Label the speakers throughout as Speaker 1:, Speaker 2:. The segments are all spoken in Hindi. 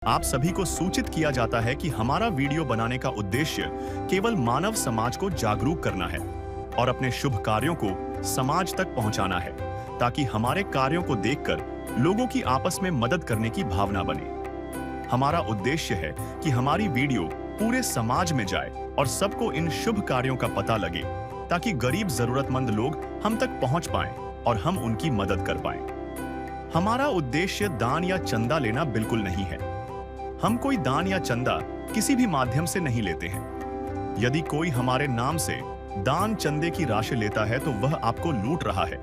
Speaker 1: आप सभी को सूचित किया जाता है कि हमारा वीडियो बनाने का उद्देश्य केवल मानव समाज को जागरूक करना है और अपने शुभ कार्यों को समाज तक पहुंचाना है, ताकि हमारे कार्यों को देखकर लोगों की आपस में मदद करने की भावना बने। हमारा उद्देश्य है कि हमारी वीडियो पूरे समाज में जाए और सबको इन शुभ कार्यों का पता लगे, ताकि गरीब जरूरतमंद लोग हम तक पहुंच पाएं और हम उनकी मदद कर पाएं। हमारा उद्देश्य दान या चंदा लेना बिल्कुल नहीं है। हम कोई दान या चंदा किसी भी माध्यम से नहीं लेते हैं। यदि कोई हमारे नाम से दान चंदे की राशि लेता है तो वह आपको लूट रहा है।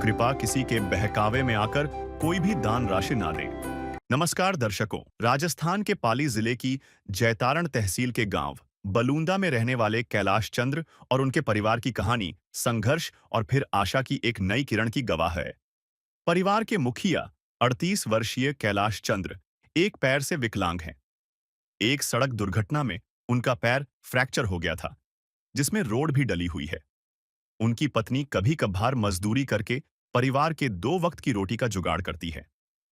Speaker 1: कृपया किसी के बहकावे में आकर कोई भी दान राशि ना दें। नमस्कार दर्शकों, राजस्थान के पाली जिले की जैतारण तहसील के गांव बलूंदा में रहने वाले कैलाश चंद्र और उनके परिवार की कहानी संघर्ष और फिर आशा की एक नई किरण की गवाह है। परिवार के मुखिया 38 वर्षीय कैलाश चंद्र एक पैर से विकलांग हैं। एक सड़क दुर्घटना में उनका पैर फ्रैक्चर हो गया था, जिसमें रोड भी डली हुई है। उनकी पत्नी कभी कभार मजदूरी करके परिवार के 2 वक्त की रोटी का जुगाड़ करती है।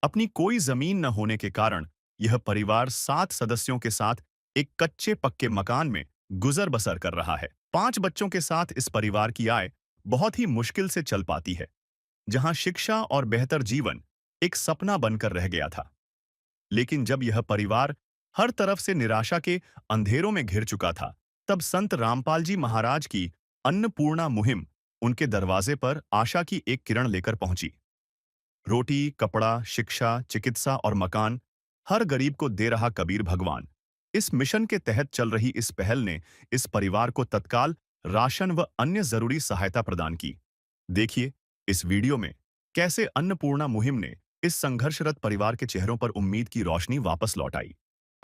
Speaker 1: अपनी कोई जमीन न होने के कारण यह परिवार 7 सदस्यों के साथ एक कच्चे पक्के मकान में गुजर बसर कर रहा है। 5 बच्चों के साथ इस परिवार की आय बहुत ही मुश्किल से चल पाती है, जहां शिक्षा और बेहतर जीवन एक सपना बनकर रह गया था। लेकिन जब यह परिवार हर तरफ से निराशा के अंधेरों में घिर चुका था, तब संत रामपाल जी महाराज की अन्नपूर्णा मुहिम उनके दरवाजे पर आशा की एक किरण लेकर पहुंची। रोटी, कपड़ा, शिक्षा, चिकित्सा और मकान हर गरीब को दे रहा कबीर भगवान। इस मिशन के तहत चल रही इस पहल ने इस परिवार को तत्काल राशन व अन्य जरूरी सहायता प्रदान की। देखिए इस वीडियो में कैसे अन्नपूर्णा मुहिम ने इस संघर्षरत परिवार के चेहरों पर उम्मीद की रोशनी वापस लौटाई।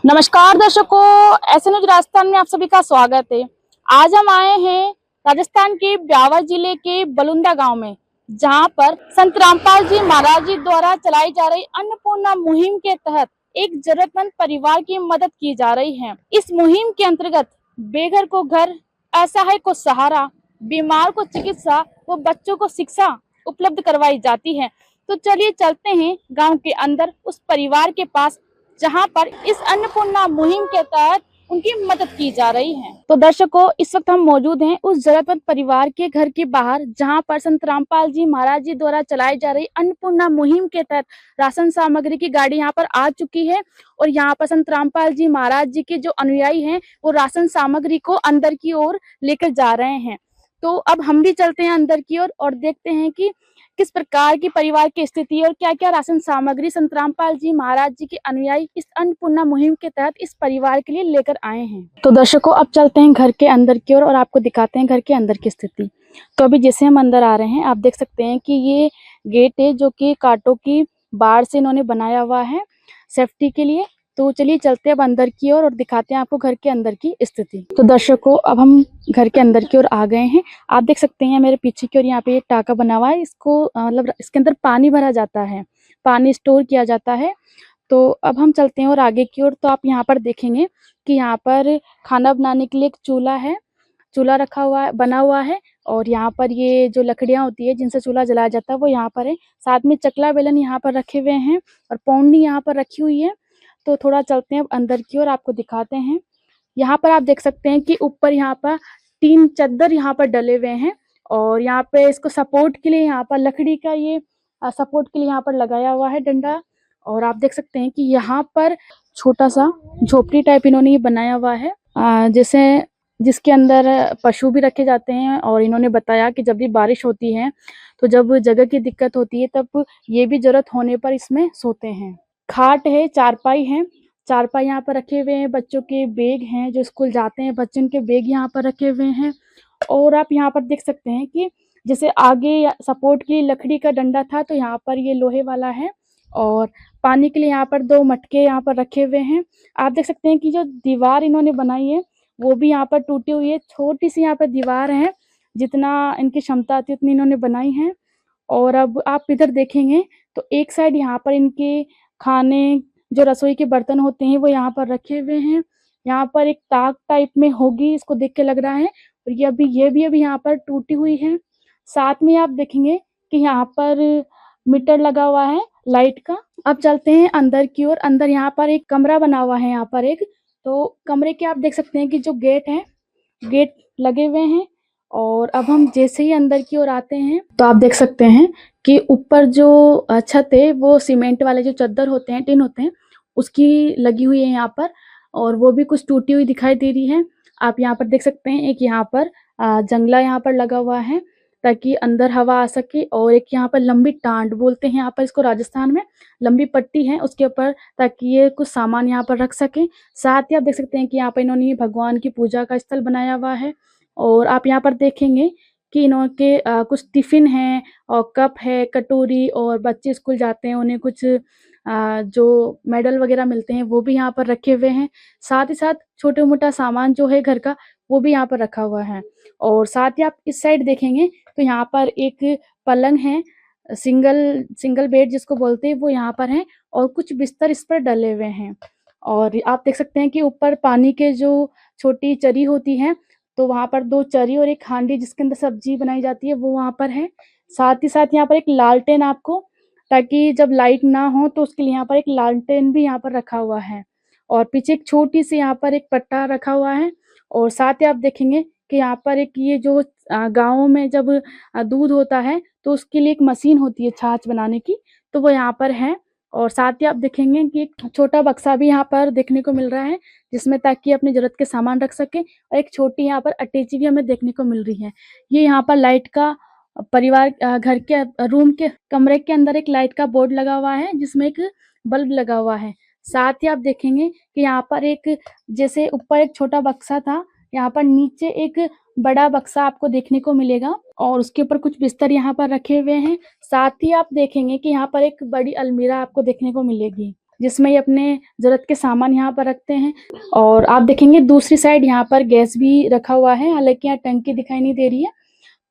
Speaker 2: नमस्कार दर्शकों, ऐसे न्यूज राजस्थान में आप सभी का स्वागत है। आज हम आए हैं राजस्थान के ब्यावर जिले के बलूंदा गांव में, जहां पर संत रामपाल जी महाराज जी द्वारा चलाई जा रही अन्नपूर्णा मुहिम के तहत एक जरूरतमंद परिवार की मदद की जा रही है। इस मुहिम के अंतर्गत बेघर को घर, असहाय को सहारा, बीमार को चिकित्सा व बच्चों को शिक्षा उपलब्ध करवाई जाती है। तो चलिए चलते हैं गाँव के अंदर उस परिवार के पास, जहां पर इस अन्नपूर्णा मुहिम के तहत उनकी मदद की जा रही है। तो दर्शकों, इस वक्त हम मौजूद हैं उस जरूरतमंद परिवार के घर के बाहर, जहां पर संत रामपाल जी महाराज जी द्वारा चलाई जा रही अन्नपूर्णा मुहिम के तहत राशन सामग्री की गाड़ी यहां पर आ चुकी है। और यहां पर संत रामपाल जी महाराज जी के जो अनुयायी हैं वो राशन सामग्री को अंदर की ओर लेकर जा रहे हैं। तो अब हम भी चलते हैं अंदर की ओर और देखते हैं कि किस प्रकार की परिवार की स्थिति और क्या क्या राशन सामग्री संत रामपाल जी महाराज जी के अनुयायी इस अन्नपूर्णा मुहिम के तहत इस परिवार के लिए लेकर आए हैं। तो दर्शकों, अब चलते हैं घर के अंदर की ओर और आपको दिखाते हैं घर के अंदर की स्थिति। तो अभी जैसे हम अंदर आ रहे हैं, आप देख सकते हैं कि ये गेट है जो कि कांटों की बाड़ से इन्होंने बनाया हुआ है सेफ्टी के लिए। तो चलिए चलते हैं अब अंदर की ओर और दिखाते हैं आपको घर के अंदर की स्थिति। तो दर्शकों, अब हम घर के अंदर की ओर आ गए हैं। आप देख सकते हैं मेरे पीछे की ओर यहाँ पे एक टाका बना हुआ है। इसको मतलब इसके अंदर पानी भरा जाता है, पानी स्टोर किया जाता है। तो अब हम चलते हैं और आगे की ओर। तो आप यहाँ पर देखेंगे कि यहाँ पर खाना बनाने के लिए एक चूल्हा है, चूल्हा रखा हुआ है, बना हुआ है। और यहाँ पर ये जो लकड़ियाँ होती है जिनसे चूल्हा जलाया जाता है वो यहाँ पर है। साथ में चकला बेलन यहाँ पर रखे हुए हैं और पौंडी यहाँ पर रखी हुई है। तो थोड़ा चलते हैं अब अंदर की ओर, आपको दिखाते हैं। यहाँ पर आप देख सकते हैं कि ऊपर यहाँ पर 3 चद्दर यहाँ पर डले हुए हैं और यहाँ पे इसको सपोर्ट के लिए यहाँ पर लकड़ी का ये सपोर्ट के लिए यहाँ पर लगाया हुआ है डंडा। और आप देख सकते हैं कि यहाँ पर छोटा सा झोपड़ी टाइप इन्होंने ये बनाया हुआ है, जैसे जिसके अंदर पशु भी रखे जाते हैं। और इन्होंने बताया कि जब भी बारिश होती है तो जब जगह की दिक्कत होती है तब ये भी जरूरत होने पर इसमें सोते हैं। खाट है, चारपाई है, चारपाई यहाँ पर रखे हुए हैं। बच्चों के बैग हैं, जो स्कूल जाते हैं बच्चों के बैग यहाँ पर रखे हुए हैं। और आप यहाँ पर देख सकते हैं कि जैसे आगे सपोर्ट के लिए लकड़ी का डंडा था, तो यहाँ पर ये लोहे वाला है। और पानी के लिए यहाँ पर 2 मटके यहाँ पर रखे हुए हैं। आप देख सकते हैं कि जो दीवार इन्होंने बनाई है वो भी यहाँ पर टूटी हुई है। छोटी सी यहाँ पर दीवार है, जितना इनकी क्षमता थी उतनी इन्होंने बनाई है। और अब आप इधर देखेंगे तो एक साइड यहाँ पर इनके खाने, जो रसोई के बर्तन होते हैं वो यहाँ पर रखे हुए हैं। यहाँ पर एक ताक टाइप में होगी, इसको देख के लग रहा है। और ये भी अभी यहाँ पर टूटी हुई है। साथ में आप देखेंगे कि यहाँ पर मीटर लगा हुआ है लाइट का। अब चलते हैं अंदर की ओर। अंदर यहाँ पर एक कमरा बना हुआ है, यहाँ पर एक, तो कमरे के आप देख सकते हैं कि जो गेट है, गेट लगे हुए हैं। और अब हम जैसे ही अंदर की ओर आते हैं तो आप देख सकते हैं कि ऊपर जो छत है वो सीमेंट वाले जो चद्दर होते हैं, टिन होते हैं, उसकी लगी हुई है यहाँ पर, और वो भी कुछ टूटी हुई दिखाई दे रही है। आप यहाँ पर देख सकते हैं एक यहाँ पर जंगला यहाँ पर लगा हुआ है ताकि अंदर हवा आ सके, और एक यहाँ पर लंबी टांड बोलते हैं यहाँ पर इसको राजस्थान में, लंबी पट्टी है उसके ऊपर, ताकि ये कुछ सामान यहाँ पर रख सके। साथ ही आप देख सकते हैं कि यहाँ पर इन्होंने भगवान की पूजा का स्थल बनाया हुआ है। और आप यहाँ पर देखेंगे कि इन्होंने कुछ टिफिन है और कप है, कटोरी, और बच्चे स्कूल जाते हैं उन्हें कुछ जो मेडल वगैरह मिलते हैं वो भी यहाँ पर रखे हुए हैं। साथ ही साथ छोटे मोटा सामान जो है घर का वो भी यहाँ पर रखा हुआ है। और साथ ही आप इस साइड देखेंगे तो यहाँ पर एक पलंग है, सिंगल सिंगल बेड जिसको बोलते हैं, वो यहाँ पर है, और कुछ बिस्तर इस पर डले हुए हैं। और आप देख सकते हैं कि ऊपर पानी के जो छोटी चरी होती है, तो वहाँ पर 2 चरी और एक हांडी जिसके अंदर सब्जी बनाई जाती है वो वहाँ पर है। साथ ही साथ यहाँ पर एक लालटेन आपको, ताकि जब लाइट ना हो तो उसके लिए यहाँ पर एक लालटेन भी यहाँ पर रखा हुआ है। और पीछे एक छोटी सी यहाँ पर एक पट्टा रखा हुआ है। और साथ ही आप देखेंगे कि यहाँ पर एक ये जो गाँव में जब दूध होता है तो उसके लिए एक मशीन होती है छाछ बनाने की, तो वो यहाँ पर है। और साथ ही आप देखेंगे कि एक छोटा बक्सा भी यहाँ पर देखने को मिल रहा है, जिसमें ताकि अपनी ज़रूरत के सामान रख सके, और एक छोटी यहाँ पर अटैची भी हमें देखने को मिल रही है। ये यहाँ पर लाइट का परिवार घर के रूम के कमरे के अंदर एक लाइट का बोर्ड लगा हुआ है जिसमें एक बल्ब लगा हुआ है। साथ ही आप देखेंगे कि यहाँ पर एक, जैसे ऊपर एक छोटा बक्सा था, यहाँ पर नीचे एक बड़ा बक्सा आपको देखने को मिलेगा, और उसके ऊपर कुछ बिस्तर यहाँ पर रखे हुए हैं। साथ ही आप देखेंगे कि यहाँ पर एक बड़ी अलमीरा आपको देखने को मिलेगी, जिसमें ये अपने ज़रूरत के सामान यहाँ पर रखते हैं। और आप देखेंगे दूसरी साइड यहाँ पर गैस भी रखा हुआ है, हालाँकि यहाँ टंकी दिखाई नहीं दे रही है।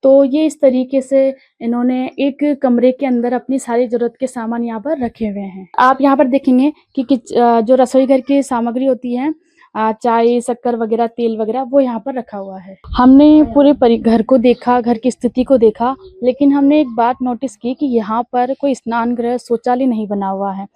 Speaker 2: तो ये इस तरीके से इन्होंने एक कमरे के अंदर अपनी सारी ज़रूरत के सामान यहाँ पर रखे हुए हैं। आप यहाँ पर देखेंगे कि जो रसोई घर की सामग्री होती है, चाय, शक्कर वगैरह, तेल वगैरह, वो यहाँ पर रखा हुआ है। हमने पूरे घर को देखा, घर की स्थिति को देखा, लेकिन हमने एक बात नोटिस की कि यहाँ पर कोई स्नान गृह, शौचालय नहीं बना हुआ है।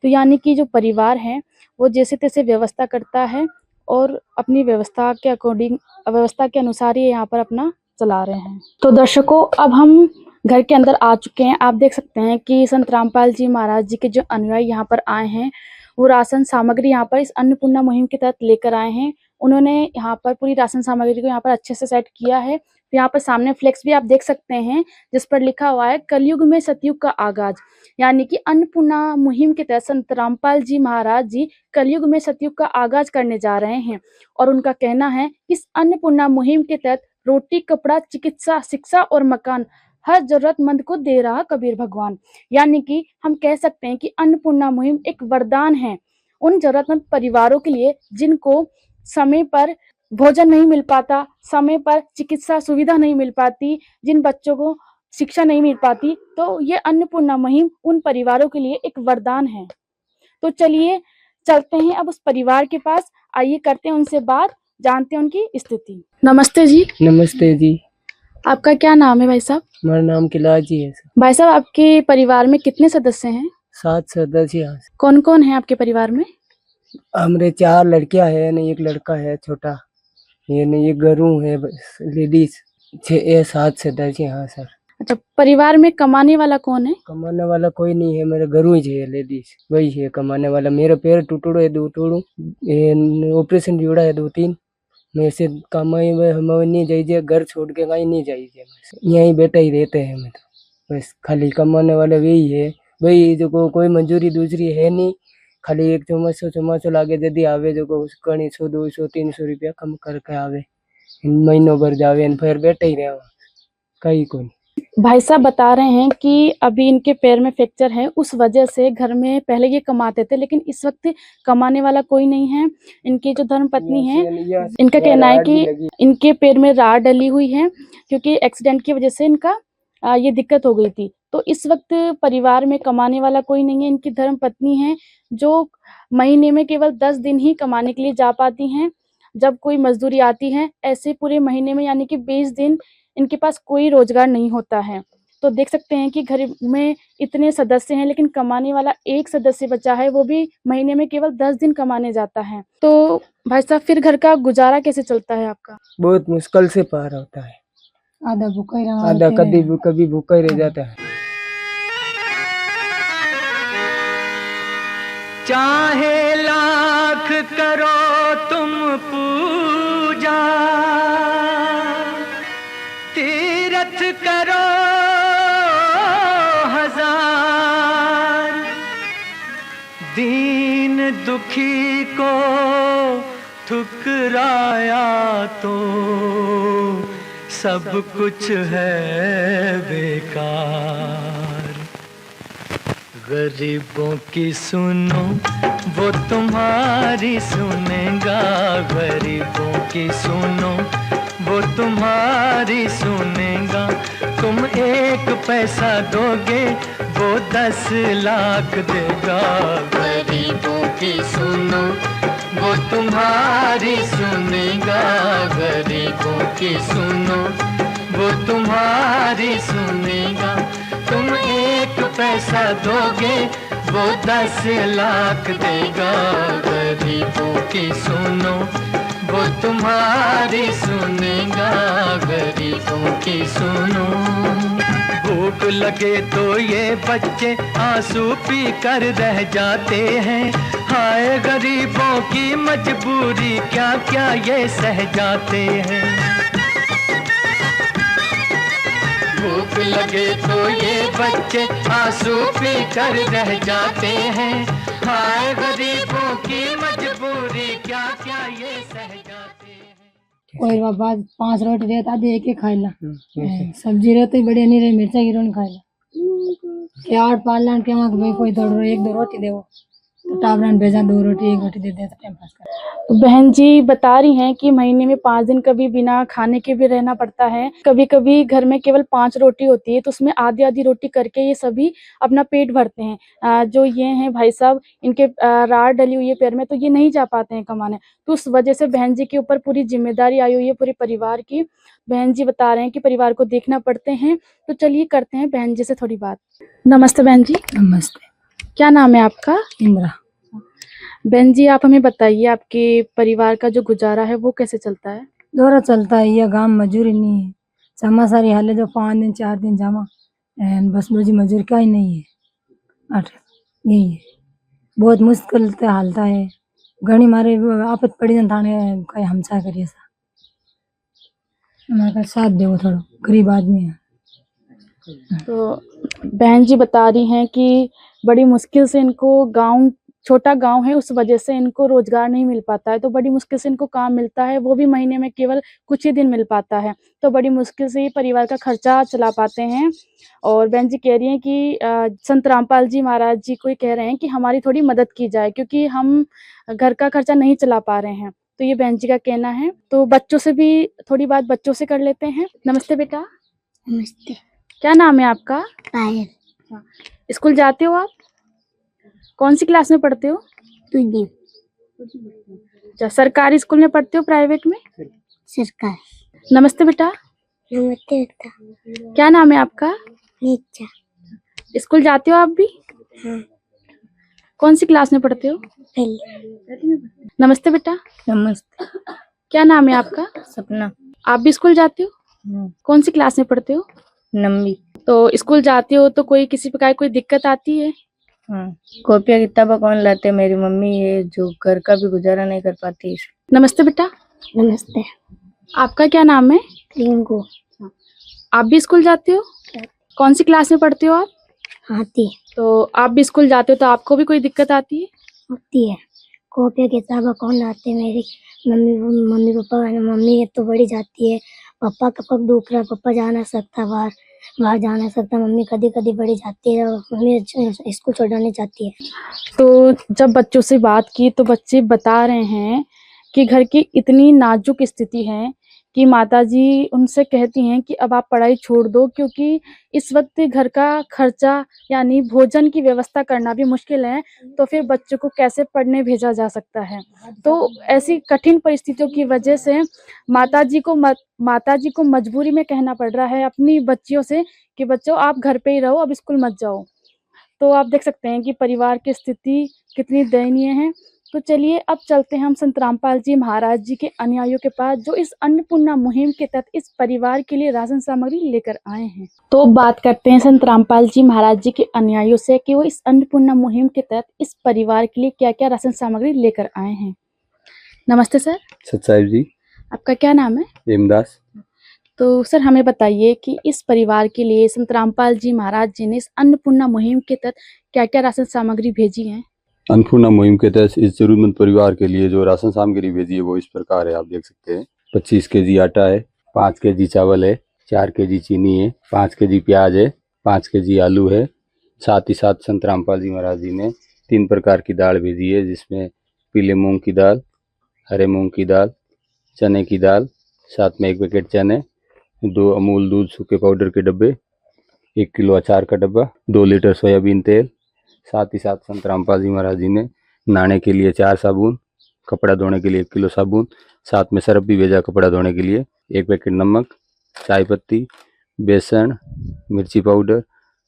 Speaker 2: तो यानी कि जो परिवार है वो जैसे तैसे व्यवस्था करता है, और अपनी व्यवस्था के अकॉर्डिंग, व्यवस्था के अनुसार ही यहाँ पर अपना चला रहे हैं। तो दर्शकों, अब हम घर के अंदर आ चुके हैं। आप देख सकते हैं कि संत रामपाल जी महाराज जी के जो अनुयायी यहाँ पर आए हैं, वो राशन सामग्री यहाँ पर इस अन्नपूर्णा मुहिम के तहत लेकर आए हैं। उन्होंने यहाँ पर पूरी राशन सामग्री को यहाँ पर अच्छे से सेट किया है। तो यहाँ पर सामने फ्लेक्स भी आप देख सकते हैं जिस पर लिखा हुआ है कलयुग में सतयुग का आगाज, यानी कि अन्नपूर्णा मुहिम के तहत संत रामपाल जी महाराज जी कलयुग में सतयुग का आगाज करने जा रहे हैं। और उनका कहना है कि इस अन्नपूर्णा मुहिम के तहत रोटी, कपड़ा, चिकित्सा, शिक्षा और मकान हर जरूरतमंद को दे रहा कबीर भगवान। यानी कि हम कह सकते हैं कि अन्नपूर्णा मुहिम एक वरदान है उन जरूरतमंद परिवारों के लिए जिनको समय पर भोजन नहीं मिल पाता, समय पर चिकित्सा सुविधा नहीं मिल पाती, जिन बच्चों को शिक्षा नहीं मिल पाती, तो ये अन्नपूर्णा मुहिम उन परिवारों के लिए एक वरदान है। तो चलिए चलते हैं अब उस परिवार के पास, आइए करते हैं उनसे बात, जानते हैं उनकी स्थिति। नमस्ते जी।
Speaker 3: नमस्ते जी।
Speaker 2: आपका क्या नाम है भाई साहब?
Speaker 3: मेरा नाम किलाज जी है सर।
Speaker 2: भाई साहब, आपके परिवार में कितने सदस्य हैं?
Speaker 3: 7 सदस्य हैं।
Speaker 2: कौन कौन है आपके परिवार में?
Speaker 3: हमरे 4 लड़कियां है न, एक लड़का है छोटा, ये न ये गरू है लेडीज। 7 सदस्य हैं सर।
Speaker 2: अच्छा, परिवार में कमाने वाला कौन है?
Speaker 3: कमाने वाला कोई नहीं है, मेरे गरू ही है लेडीज, वही है कमाने वाला। मेरा पैर टूटो है, 2 टूटू, ऑपरेशन जुड़ा है 2-3। मेरे से कमाई हम नहीं जाइए, घर छोड़ के कहीं नहीं जाइए, यहीं बेटा ही रहते हैं। मैं तो बस खाली कमाने वाला वही है, वही जो कोई मंजूरी दूसरी है नहीं, खाली एक चमाचो लागे यदि आवे जो को कणी 100, 200, 300 रुपया कम करके आवे, महीनों भर जावे, फिर बैठे ही रहे कहीं को।
Speaker 2: भाई साहब बता रहे हैं कि अभी इनके पैर में फ्रैक्चर है, उस वजह से घर में पहले ये कमाते थे, लेकिन इस वक्त कमाने वाला कोई नहीं है। इनकी जो धर्म पत्नी है, इनका कहना है कि इनके पैर में राड डली हुई है, क्योंकि एक्सीडेंट की वजह से इनका ये दिक्कत हो गई थी। तो इस वक्त परिवार में कमाने वाला कोई नहीं है। इनकी धर्म पत्नी है जो महीने में केवल 10 दिन ही कमाने के लिए जा पाती हैं। जब कोई मजदूरी आती है, ऐसे पूरे महीने में यानी कि 20 दिन इनके पास कोई रोजगार नहीं होता है। तो देख सकते हैं कि घर में इतने सदस्य हैं लेकिन कमाने वाला एक सदस्य बचा है, वो भी महीने में केवल 10 दिन कमाने जाता है। तो भाई साहब फिर घर का गुजारा कैसे चलता है आपका?
Speaker 3: बहुत मुश्किल से पार होता है,
Speaker 2: आधा भूखा ही रहा,
Speaker 3: आधा कभी भूखा ही रह जाता है।
Speaker 4: चाहे लाख करो तुम पूजा, तीरथ करो हजार, दीन दुखी को ठुकराया तो सब कुछ है बेकार। गरीबों की सुनो वो तुम्हारी सुनेगा, गरीबों की सुनो वो तुम्हारी सुनेगा। तुम 1 पैसा दोगे वो 10 लाख देगा। गरीबों की सुनो वो तुम्हारी सुनेगा, गरीबों की सुनो वो तुम्हारी सुनेगा। तुम 1 पैसा दोगे वो 10 लाख देगा। गरीबों की सुनो वो तुम्हारी सुनेगा, गरीबों की सुनो। भूख लगे तो ये बच्चे आंसू पी कर रह जाते हैं। हाय गरीबों की मजबूरी क्या क्या ये सह जाते हैं। भूख लगे तो ये बच्चे आंसू पी कर रह जाते हैं। हाय गरीबों की मजबूरी क्या क्या ये सह जाते हैं।
Speaker 5: कोई बाबा 5 रोटी देता आधे एक खाइला, सब्जी रहती तो बढ़िया नहीं रही, मिर्चा की रोटी खाइला के 8 पालन के वहाँ भाई कोई दो 1-2 रोटी देवो तो टाबरन भेजा 2 रोटी 1 रोटी दे देता टाइम पास कर।
Speaker 2: तो बहन जी बता रही हैं कि महीने में 5 दिन कभी बिना खाने के भी रहना पड़ता है। कभी कभी घर में केवल 5 रोटी होती है तो उसमें आधी आधी रोटी करके ये सभी अपना पेट भरते हैं। जो ये हैं भाई साहब, इनके राड़ डली हुई है पैर में, तो ये नहीं जा पाते हैं कमाने। तो उस वजह से बहन जी के ऊपर पूरी जिम्मेदारी आई हुई है पूरे परिवार की। बहन जी बता रहे हैं कि परिवार को देखना पड़ते हैं। तो चलिए करते हैं बहन जी से थोड़ी बात। नमस्ते बहन जी।
Speaker 5: नमस्ते।
Speaker 2: क्या नाम है आपका?
Speaker 5: इंदिरा।
Speaker 2: बहन जी आप हमें बताइए आपके परिवार का जो गुजारा है वो कैसे चलता है?
Speaker 5: दौरा चलता है, ये गांव मजूरी नहीं है, जमा सारी हाले जो 5 दिन 4 दिन जमा बस रोजी मजूरी का ही नहीं है। 8 यही है, बहुत मुश्किल से हालता है। घनी मारे आपत पड़ी जन थाने कहीं हमसा करिए सा हमारे साथ देवो, थोड़ा गरीब आदमी है।
Speaker 2: तो बहन जी बता रही हैं कि बड़ी मुश्किल से इनको गांव, छोटा गांव है, उस वजह से इनको रोजगार नहीं मिल पाता है। तो बड़ी मुश्किल से इनको काम मिलता है, वो भी महीने में केवल कुछ ही दिन मिल पाता है। तो बड़ी मुश्किल से ये परिवार का खर्चा चला पाते हैं। और बहन जी कह रही हैं कि संत रामपाल जी महाराज जी को कह रहे हैं कि हमारी थोड़ी मदद की जाए क्योंकि हम घर का खर्चा नहीं चला पा रहे हैं। तो ये बहन जी का कहना है। तो बच्चों से भी थोड़ी बात बच्चों से कर लेते हैं। नमस्ते बेटा।
Speaker 5: नमस्ते।
Speaker 2: क्या नाम है आपका?
Speaker 5: पायल।
Speaker 2: स्कूल जाते हो आप? कौन सी क्लास में पढ़ते हो? अच्छा, सरकारी स्कूल में पढ़ते हो प्राइवेट में?
Speaker 5: सरकार।
Speaker 2: नमस्ते बेटा।
Speaker 5: नमस्ते बेटा।
Speaker 2: क्या नाम है आपका?
Speaker 5: नीचा।
Speaker 2: स्कूल जाते हो आप भी?
Speaker 5: हाँ।
Speaker 2: कौन सी क्लास में पढ़ते हो?
Speaker 5: पहले।
Speaker 2: नमस्ते बेटा।
Speaker 5: नमस्ते।
Speaker 2: क्या नाम है आपका?
Speaker 5: सपना।
Speaker 2: आप भी स्कूल जाते हो? कौन सी क्लास में पढ़ते हो?
Speaker 5: 9वीं।
Speaker 2: तो स्कूल जाते हो तो कोई किसी प्रकार कोई दिक्कत आती है?
Speaker 5: हाँ, कॉपियाँ किताबें कौन लाते? मेरी मम्मी है जो घर का भी गुजारा नहीं कर पाती।
Speaker 2: नमस्ते बेटा।
Speaker 5: नमस्ते।
Speaker 2: आपका क्या नाम है?
Speaker 5: रिंकू।
Speaker 2: आप भी स्कूल जाते हो? कौन सी क्लास में पढ़ते हो आप?
Speaker 5: आती
Speaker 2: तो आप भी स्कूल जाते हो तो आपको भी कोई दिक्कत आती है?
Speaker 5: होती है। कॉपियाँ किताबें कौन लाते? मेरी मम्मी पापा। मम्मी तो बड़ी जाती है, पापा का पग दुख रहा, पापा जा नहीं सकता बाहर जा नहीं सकता। मम्मी कभी कभी बड़ी जाती है, मम्मी स्कूल छोड़ने जाती है।
Speaker 2: तो जब बच्चों से बात की तो बच्चे बता रहे हैं कि घर की इतनी नाजुक स्थिति है कि माताजी उनसे कहती हैं कि अब आप पढ़ाई छोड़ दो, क्योंकि इस वक्त घर का खर्चा यानी भोजन की व्यवस्था करना भी मुश्किल है, तो फिर बच्चों को कैसे पढ़ने भेजा जा सकता है। तो ऐसी कठिन परिस्थितियों की वजह से माताजी को मजबूरी में कहना पड़ रहा है अपनी बच्चियों से कि बच्चों आप घर पे ही रहो, अब स्कूल मत जाओ। तो आप देख सकते हैं कि परिवार की स्थिति कितनी दयनीय है। तो चलिए अब चलते हैं हम संत रामपाल जी महाराज जी के अनुयायियों के पास, जो इस अन्नपूर्णा मुहिम के तहत इस परिवार के लिए राशन सामग्री लेकर आए हैं। तो बात करते हैं संत रामपाल जी महाराज जी के अनुयायियों से कि वो इस अन्नपूर्णा मुहिम के तहत इस परिवार के लिए क्या-क्या राशन सामग्री लेकर आए हैं। नमस्ते सर।
Speaker 6: सत जी।
Speaker 2: आपका क्या नाम है?
Speaker 6: हेमदास।
Speaker 2: तो सर हमें बताइए कि इस परिवार के लिए संत रामपाल जी महाराज जी ने इस अन्नपूर्णा मुहिम के तहत क्या-क्या राशन सामग्री भेजी है?
Speaker 6: अन्नपूर्णा मुहिम के तहत इस जरूरतमंद परिवार के लिए जो राशन सामग्री भेजी है वो इस प्रकार है, आप देख सकते हैं। 25 केजी आटा है, 5 केजी चावल है, 4 केजी चीनी है, 5 केजी प्याज है, 5 केजी आलू है। साथ ही साथ संत रामपाल जी महाराज जी ने 3 प्रकार की दाल भेजी है, जिसमें पीले मूंग की दाल, हरे मूंग की दाल, चने की दाल, साथ में 1 पैकेट चने, 2 अमूल दूध सूखे पाउडर के डब्बे, 1 किलो अचार का डब्बा, 2 लीटर सोयाबीन तेल। साथ ही साथ संत रामपाल जी महाराज जी ने नहाने के लिए 4 साबुन, कपड़ा धोने के लिए 1 किलो साबुन, साथ में सर्फ भी भेजा कपड़ा धोने के लिए, 1 पैकेट नमक, चाय पत्ती, बेसन, मिर्ची पाउडर,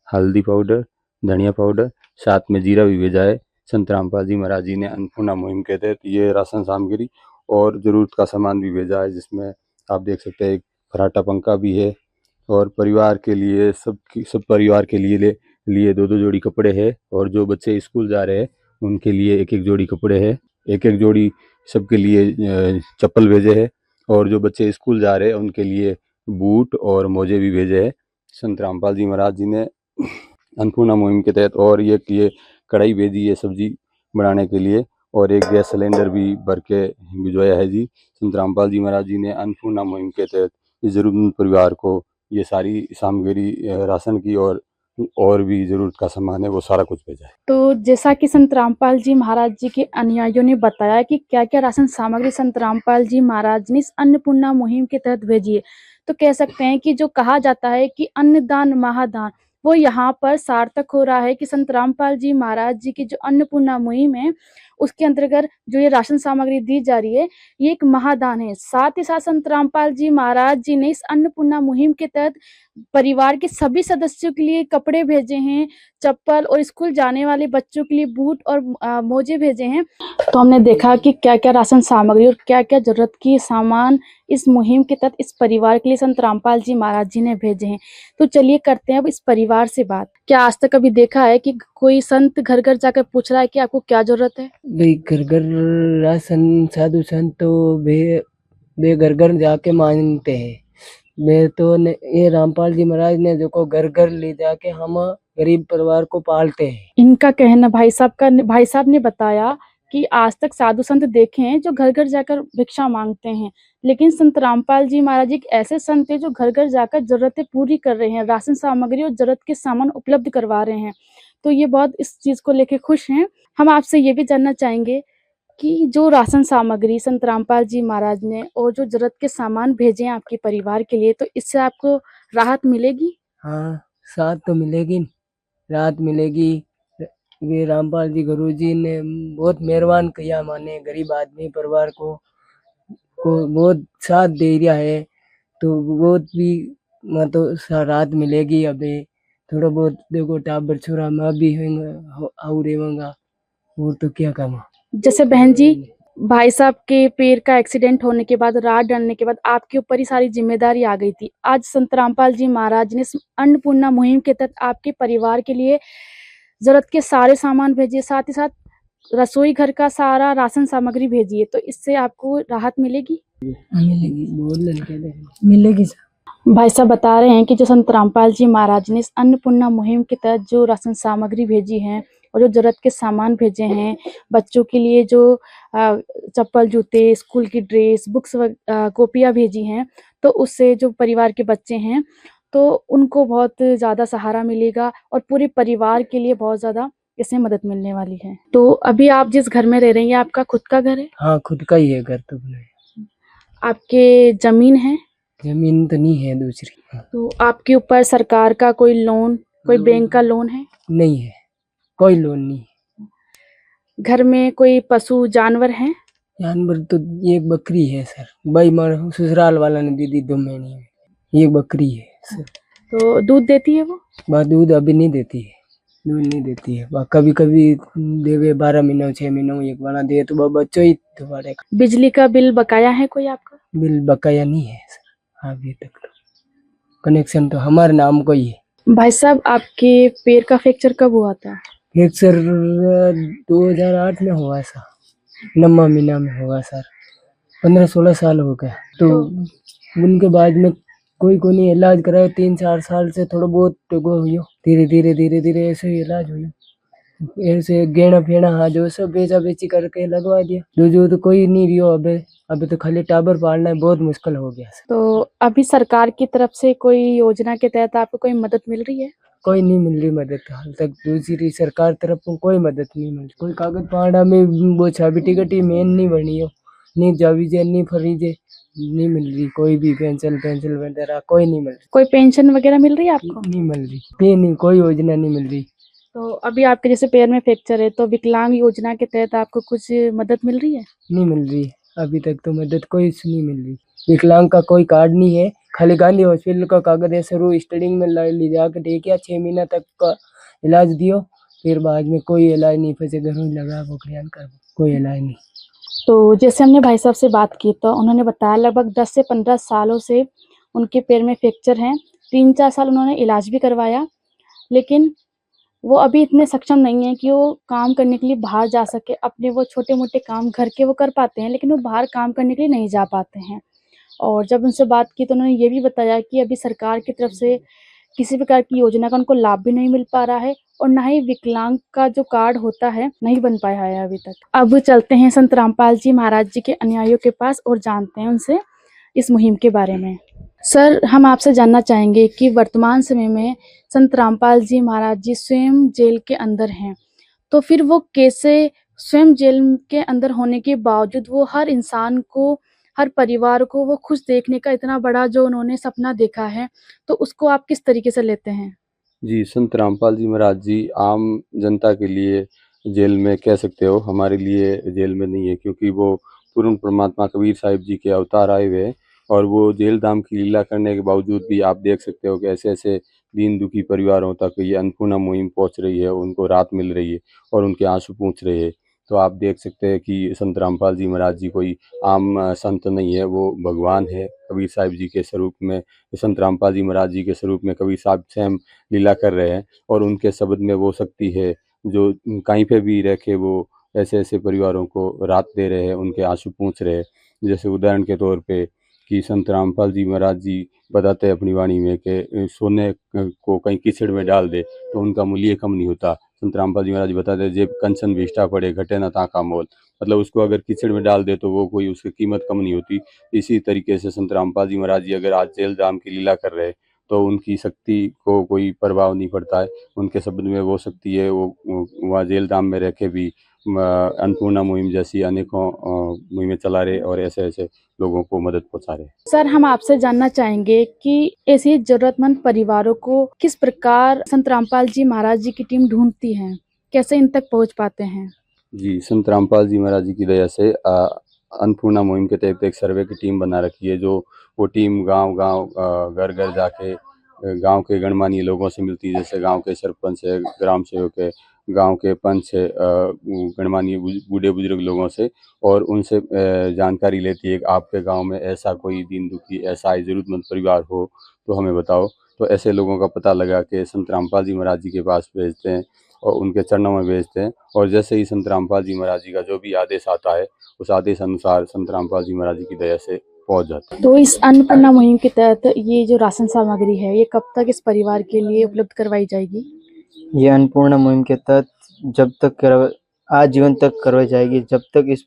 Speaker 6: हल्दी पाउडर, धनिया पाउडर, साथ में जीरा भी भेजा है। संत रामपाल जी महाराज जी ने अन्नपूर्णा मुहिम के तहत ये राशन सामग्री और ज़रूरत का सामान भी भेजा है, जिसमें आप देख सकते हैं एक फराटा पंखा भी है, और परिवार के लिए सब परिवार के लिए 2-2 जोड़ी कपड़े हैं, और जो बच्चे स्कूल जा रहे हैं उनके लिए 1-1 जोड़ी कपड़े हैं, 1-1 जोड़ी सबके लिए चप्पल भेजे हैं, और जो बच्चे स्कूल जा रहे हैं उनके लिए बूट और मोजे भी भेजे हैं संत रामपाल जी महाराज जी ने अन्नपूर्णा मुहिम के तहत। और ये कढ़ाई भेजी है सब्जी बनाने के लिए, और एक गैस सिलेंडर भी भर के भिजवाया है जी। संत रामपाल जी महाराज जी ने अन्नपूर्णा मुहिम के तहत इस जरूरतमंद परिवार को ये सारी सामग्री राशन की और भी ज़रूरत का सामान है वो सारा कुछ भेजा है।
Speaker 2: तो जैसा कि संत रामपाल जी महाराज जी के अनुयायियों ने बताया कि क्या-क्या राशन सामग्री संत रामपाल जी महाराज ने इस अन्नपूर्णा मुहिम के तहत भेजी है, तो कह सकते हैं कि जो कहा जाता है कि अन्नदान महादान, वो यहाँ पर सार्थक हो रहा है कि संत रामपाल जी महाराज जी की जो अन्नपूर्णा मुहिम है, उसके अंतर्गत जो ये राशन सामग्री दी जा रही है, ये एक महादान है। साथ ही साथ संत रामपाल जी महाराज जी ने इस अन्नपूर्णा मुहिम के तहत परिवार के सभी सदस्यों के लिए कपड़े भेजे हैं, चप्पल, और स्कूल जाने वाले बच्चों के लिए बूट और मोजे भेजे हैं। तो हमने देखा कि क्या-क्या राशन सामग्री और क्या-क्या ज़रूरत की सामान इस मुहिम के तहत इस परिवार के लिए संत रामपाल जी महाराज जी ने भेजे हैं। तो चलिए करते हैं अब इस परिवार से बात। क्या आज तक कभी देखा है कि कोई संत घर-घर जाकर पूछ रहा है कि आपको क्या ज़रूरत है?
Speaker 3: भाई घर-घर राशन साधु संत तो वे घर-घर जाके मांगते हैं। मैं तो ये रामपाल जी महाराज ने जो घर-घर ले जाके हम गरीब परिवार को पालते हैं।
Speaker 2: इनका कहना भाई साहब ने बताया कि आज तक साधु संत देखे हैं जो घर-घर जाकर भिक्षा मांगते हैं, लेकिन संत रामपाल जी महाराज एक ऐसे संत हैं जो घर-घर जाकर ज़रूरतें पूरी कर रहे हैं, राशन सामग्री और ज़रूरत के सामान उपलब्ध करवा रहे हैं। तो ये बहुत इस चीज़ को लेके खुश हैं। हम आपसे ये भी जानना चाहेंगे कि जो राशन सामग्री संत रामपाल जी महाराज ने और जो ज़रूरत के सामान भेजे हैं आपके परिवार के लिए, तो इससे आपको राहत मिलेगी?
Speaker 3: हाँ, साथ तो मिलेगी, राहत मिलेगी। ये रामपाल जी गुरुजी ने बहुत मेहरबान किया माने गरीब आदमी परिवार को बहुत साथ दे दिया है, तो बहुत भी मतलब राहत मिलेगी। अबे थोड़ा बहुत देखो टाबर छोरा मैं भी और रहेगा, और तो क्या काम।
Speaker 2: जैसे बहन जी, भाई साहब के पैर का एक्सीडेंट होने के बाद, रात डलने के बाद आपके ऊपर ही सारी जिम्मेदारी आ गई थी। आज संत रामपाल जी महाराज ने इस अन्नपूर्णा मुहिम के तहत आपके परिवार के लिए ज़रूरत के सारे सामान भेजे, साथ ही साथ रसोई घर का सारा राशन सामग्री भेजी है, तो इससे आपको राहत मिलेगी?
Speaker 5: मिलेगी सर।
Speaker 2: भाई साहब बता रहे हैं कि जो संत रामपाल जी महाराज ने इस अन्नपूर्णा मुहिम के तहत जो राशन सामग्री भेजी है और जो ज़रूरत के सामान भेजे हैं, बच्चों के लिए जो चप्पल, जूते, स्कूल की ड्रेस, बुक्स कॉपियाँ भेजी हैं, तो उससे जो परिवार के बच्चे हैं, तो उनको बहुत ज़्यादा सहारा मिलेगा और पूरे परिवार के लिए बहुत ज़्यादा इससे मदद मिलने वाली है। तो अभी आप जिस घर में रह रही हैं, आपका खुद का घर है?
Speaker 3: हाँ, खुद का ही है घर तो।
Speaker 2: आपके जमीन है?
Speaker 3: जमीन तो नहीं है दूसरी।
Speaker 2: तो आपके ऊपर सरकार का कोई लोन, कोई बैंक का लोन है?
Speaker 3: नहीं है, कोई लोन नहीं है।
Speaker 2: घर में कोई पशु जानवर हैं?
Speaker 3: जानवर तो एक बकरी है सर, भाई मार ससुराल वाला ने दी 2 महीने में। एक बकरी है सर।
Speaker 2: तो दूध देती है वो?
Speaker 3: बात दूध अभी नहीं देती है, दूध नहीं देती है। कभी कभी देवे 12 महीनों 6 महीनों एक बार दे तो वो बच्चों ही दोबारा।
Speaker 2: बिजली का बिल बकाया है कोई आपका?
Speaker 3: बिल बकाया नहीं है सर अभी तक। कनेक्शन तो हमारे नाम को ही है।
Speaker 2: भाई साहब, आपके पैर का फ्रैक्चर कब हुआ था?
Speaker 3: फ्रैक्चर 2008 में हुआ सर, 9 महीना में हुआ सर। 15-16 साल हो गया। तो उनके बाद में कोई नहीं इलाज कराया। 3-4 साल से थोड़ा बहुत वो हुई, धीरे धीरे ऐसे ही इलाज हुई। ऐसे गेना फेना हाँ जो सब बेचा बेची करके लगवा दिया। जो तो कोई नहीं रियो। अबे तो खाली टाबर पालना है, बहुत मुश्किल हो गया सर।
Speaker 2: तो अभी सरकार की तरफ से कोई योजना के तहत आपको कोई मदद मिल रही है?
Speaker 3: कोई नहीं मिल रही मदद हाल तक। दूसरी सरकार तरफ को कोई मदद नहीं मिल रही। कोई कागज पाड़ा में वो छाबी टिकट ही मेन नहीं बनी हो, नहीं जावीजे नहीं फरीजे नहीं मिल रही। कोई भी पेंशन वगैरह कोई नहीं मिल रही।
Speaker 2: कोई पेंशन वगैरह मिल रही है आपको?
Speaker 3: नहीं मिल रही, ये नहीं कोई योजना नहीं मिल रही।
Speaker 2: तो अभी आपके जैसे पैर में फ्रैक्चर है, तो विकलांग योजना के तहत आपको कुछ मदद मिल रही है?
Speaker 3: नहीं मिल रही अभी तक तो मदद कोई से नहीं मिल रही। विकलांग का कोई कार्ड नहीं है, खाली गांधी हॉस्पिटल का कागज है। शुरू स्टडिंग में ले जाकर देखिए, 6 महीना तक का इलाज दियो, फिर बाद में कोई इलाज नहीं। फंसे घरों लगा बोखरियान कर कोई इलाज नहीं।
Speaker 2: तो जैसे हमने भाई साहब से बात की तो उन्होंने बताया लगभग 10 से 15 सालों से उनके पैर में फ्रैक्चर है। 3-4 साल उन्होंने इलाज भी करवाया, लेकिन वो अभी इतने सक्षम नहीं है कि वो काम करने के लिए बाहर जा सके। अपने वो छोटे मोटे काम घर के वो कर पाते हैं, लेकिन वो बाहर काम करने के लिए नहीं जा पाते हैं। और जब उनसे बात की तो उन्होंने ये भी बताया कि अभी सरकार की तरफ से किसी प्रकार की योजना का उनको लाभ भी नहीं मिल पा रहा है, और ना ही विकलांग का जो कार्ड होता है नहीं बन पाया है अभी तक। अब चलते हैं संत रामपाल जी महाराज जी के अनुयायियों के पास और जानते हैं उनसे इस मुहिम के बारे में। सर, हम आपसे जानना चाहेंगे कि वर्तमान समय में संत रामपाल जी महाराज जी स्वयं जेल के अंदर हैं, तो फिर वो कैसे स्वयं जेल के अंदर होने के बावजूद वो हर इंसान को, हर परिवार को वो खुश देखने का इतना बड़ा जो उन्होंने सपना देखा है, तो उसको आप किस तरीके से लेते हैं?
Speaker 6: जी, संत रामपाल जी महाराज जी आम जनता के लिए जेल में कह सकते हो, हमारे लिए जेल में नहीं है, क्योंकि वो पूर्ण परमात्मा कबीर साहिब जी के अवतार आए हुए हैं। और वो जेल धाम की लीला करने के बावजूद भी आप देख सकते हो कि ऐसे ऐसे दीन दुखी परिवारों तक ये अन्नपूर्णा मुहिम पहुंच रही है, उनको राहत मिल रही है और उनके आंसू पूछ रहे हैं। तो आप देख सकते हैं कि संत रामपाल जी महाराज जी कोई आम संत नहीं है, वो भगवान है। कबीर साहिब जी के स्वरूप में, संत रामपाल जी महाराज जी के स्वरूप में कबीर साहब स्वयं लीला कर रहे हैं, और उनके शब्द में वो शक्ति है जो कहीं पे भी रह के वो ऐसे ऐसे परिवारों को राहत दे रहे हैं, उनके आंसू पूछ रहे हैं। जैसे उदाहरण के तौर पे कि संत रामपाल जी महाराज जी बताते हैं अपनी वाणी में कि सोने को कहीं कीचड़ में डाल दे तो उनका मूल्य कम नहीं होता। संत रामपाल जी महाराज बताते हैं, जेब कंचन बेचता पड़े घटे ना ताका मोल, मतलब उसको अगर कीचड़ में डाल दे तो वो कोई उसकी कीमत कम नहीं होती। इसी तरीके से संत रामपाल जी महाराज जी अगर आज जेल धाम की लीला कर रहे हैं तो उनकी शक्ति को कोई प्रभाव नहीं पड़ता है। उनके शब्द में वो शक्ति है, वो वहाँ जेल धाम में रह के भी अन्नपूर्णा मुहिम जैसी अनेकों मुहिमें चला रहे और ऐसे ऐसे लोगों को मदद पहुंचा रहे।
Speaker 2: सर, हम आपसे जानना चाहेंगे कि ऐसे जरूरतमंद परिवारों को किस प्रकार संत रामपाल जी महाराज जी की टीम ढूंढती है, कैसे इन तक पहुंच पाते हैं?
Speaker 6: जी, संत रामपाल जी महाराज जी की दया से अन्नपूर्णा मुहिम के तहत एक सर्वे की टीम बना रखी है, जो वो टीम गांव-गांव घर घर जाके गांव के गणमान्य लोगों से मिलती है। जैसे गांव के सरपंच है, ग्राम सेवक है, गांव के पंच है, गणमान्य बूढ़े बुजुर्ग लोगों से, और उनसे जानकारी लेती है कि आपके गांव में ऐसा कोई दीन दुखी, ऐसा जरूरतमंद परिवार हो तो हमें बताओ। तो ऐसे लोगों का पता लगा के संत रामपाल जी महाराज जी के पास भेजते हैं और उनके चरणों में भेजते हैं, और जैसे ही संत रामपाल जी महाराज जी का जो भी आदेश आता है उस आदेश अनुसार संत रामपाल जी महाराज जी की दया से पहुंच जाते हैं।
Speaker 2: तो इस अन्नपूर्णा मुहिम के तहत ये जो राशन सामग्री है, ये कब तक इस परिवार के लिए उपलब्ध करवाई जाएगी?
Speaker 7: ये अन्नपूर्णा मुहिम के तहत जब तक आजीवन तक करवाई जाएगी, जब तक इस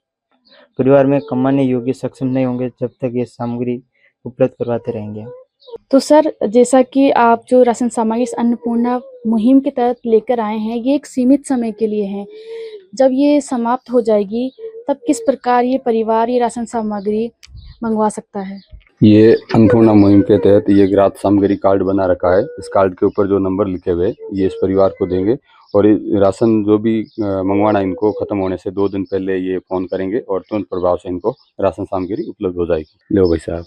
Speaker 7: परिवार में कमाने योग्य सक्षम नहीं होंगे, जब तक ये सामग्री उपलब्ध करवाते रहेंगे।
Speaker 2: तो सर, जैसा कि आप जो राशन सामग्री इस अन्नपूर्णा मुहिम के तहत लेकर आए हैं, ये एक सीमित समय के लिए है। जब ये समाप्त हो जाएगी तब किस प्रकार ये परिवार ये राशन सामग्री मंगवा सकता है?
Speaker 6: ये अन्नपूर्णा मुहिम के तहत ये ग्राहक सामग्री कार्ड बना रखा है। इस कार्ड के ऊपर जो नंबर लिखे हुए ये इस परिवार को देंगे और ये राशन जो भी मंगवाना इनको खत्म होने से 2 दिन पहले ये फोन करेंगे और तुरंत प्रभाव से इनको राशन सामग्री उपलब्ध हो जाएगी। लो भाई साहब,